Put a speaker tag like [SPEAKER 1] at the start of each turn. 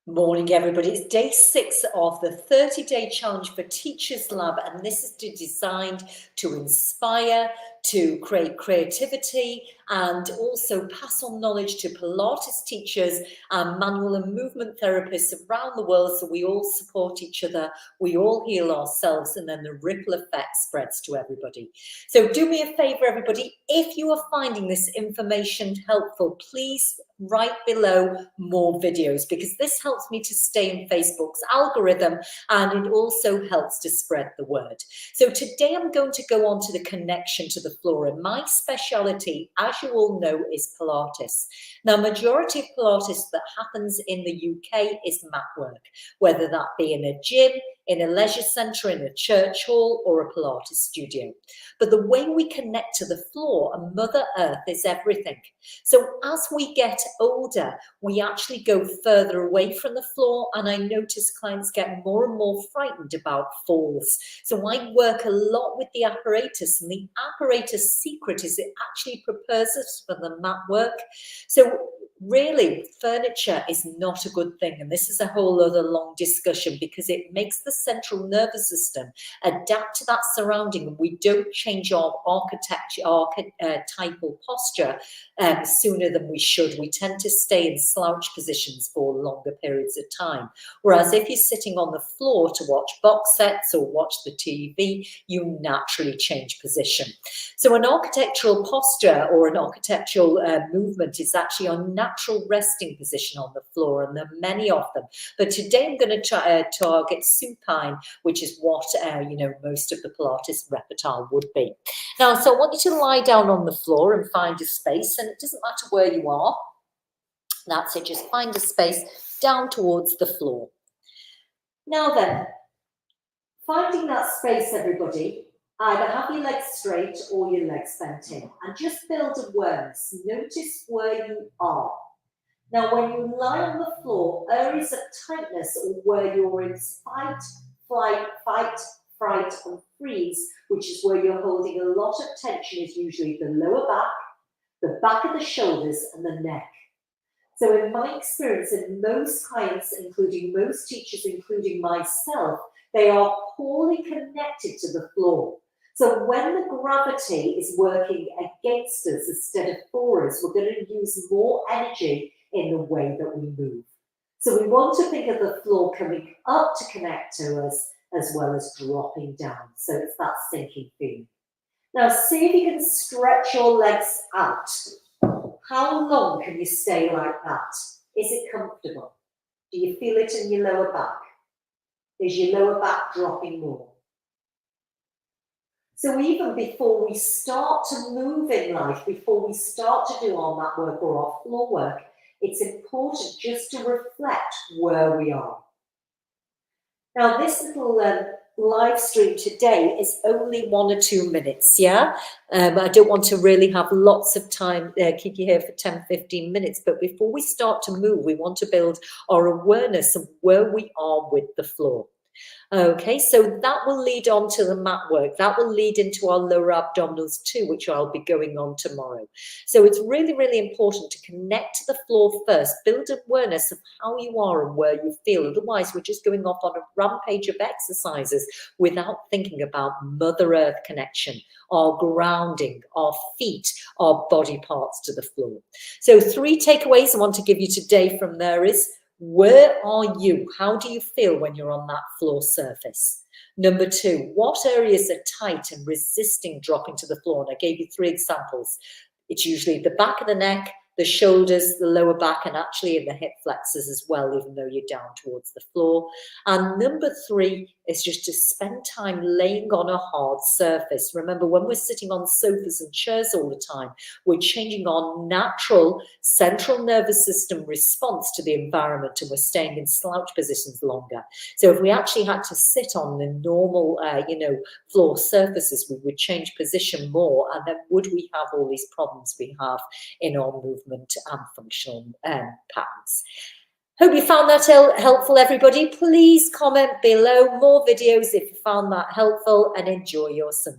[SPEAKER 1] Morning, everybody. It's day 6 of the 30-day challenge for Teachers Lab, and this is designed to inspire, to create creativity, and also pass on knowledge to Pilates teachers and manual and movement therapists around the world, so we all support each other, we all heal ourselves, and then the ripple effect spreads to everybody. So do me a favor, everybody, if you are finding this information helpful, please write below more videos, because this helps me to stay in Facebook's algorithm, and it also helps to spread the word. So today I'm going to go on to the connection to the floor, and my speciality, as you all know, is Pilates. Now, majority of Pilates that happens in the UK is mat work, whether that be in a gym, in a leisure centre, in a church hall, or a Pilates studio. But the way we connect to the floor and Mother Earth is everything. So as we get older, we actually go further away from the floor, and I notice clients get more and more frightened about falls. So I work a lot with the apparatus, and the apparatus secret is it actually prepares us for the mat work. So really, furniture is not a good thing, and this is a whole other long discussion, because it makes the central nervous system adapt to that surrounding, and we don't change our architecture, archetypal posture sooner than we should. We tend to stay in slouch positions for longer periods of time. Whereas if you're sitting on the floor to watch box sets or watch the TV, you naturally change position. So an architectural posture or an architectural movement is actually our natural resting position on the floor, and there are many of them. But today I'm going to target supine, which is what most of the Pilates repertoire would be. Now, so I want you to lie down on the floor and find a space, and it doesn't matter where you are. That's it, just find a space down towards the floor. Now then, finding that space, everybody, either have your legs straight or your legs bent in, and just build awareness. Notice where you are. Now, when you lie on the floor, areas of tightness or where you're in fight, flight, fright, and freeze, which is where you're holding a lot of tension, is usually the lower back, the back of the shoulders, and the neck. So in my experience, in most clients, including most teachers, including myself, they are poorly connected to the floor. So when the gravity is working against us instead of for us, we're going to use more energy in the way that we move. So we want to think of the floor coming up to connect to us, as well as dropping down. So it's that sinking feeling. Now see if you can stretch your legs out. How long can you stay like that? Is it comfortable? Do you feel it in your lower back? Is your lower back dropping more? So even before we start to move in life, before we start to do our mat work or our floor work, it's important just to reflect where we are. Now, this little live stream today is only 1 or 2 minutes, yeah? I don't want to really have lots of time, keep you here for 10, 15 minutes, but before we start to move, we want to build our awareness of where we are with the floor. Okay, so that will lead on to the mat work. That will lead into our lower abdominals too, which I'll be going on tomorrow. So it's really, really important to connect to the floor first, build awareness of how you are and where you feel. Otherwise, we're just going off on a rampage of exercises without thinking about Mother Earth connection, our grounding, our feet, our body parts to the floor. So 3 takeaways I want to give you today from there is, where are you? How do you feel when you're on that floor surface? Number 2, what areas are tight and resisting dropping to the floor? And I gave you 3 examples. It's usually the back of the neck, the shoulders, the lower back, and actually in the hip flexors as well, even though you're down towards the floor. And number 3 is just to spend time laying on a hard surface. Remember, when we're sitting on sofas and chairs all the time, we're changing our natural central nervous system response to the environment, and we're staying in slouch positions longer. So if we actually had to sit on the normal, floor surfaces, we would change position more, and then would we have all these problems we have in our movement and functional patterns. Hope you found that helpful, everybody. Please comment below more videos if you found that helpful, and enjoy your Sunday.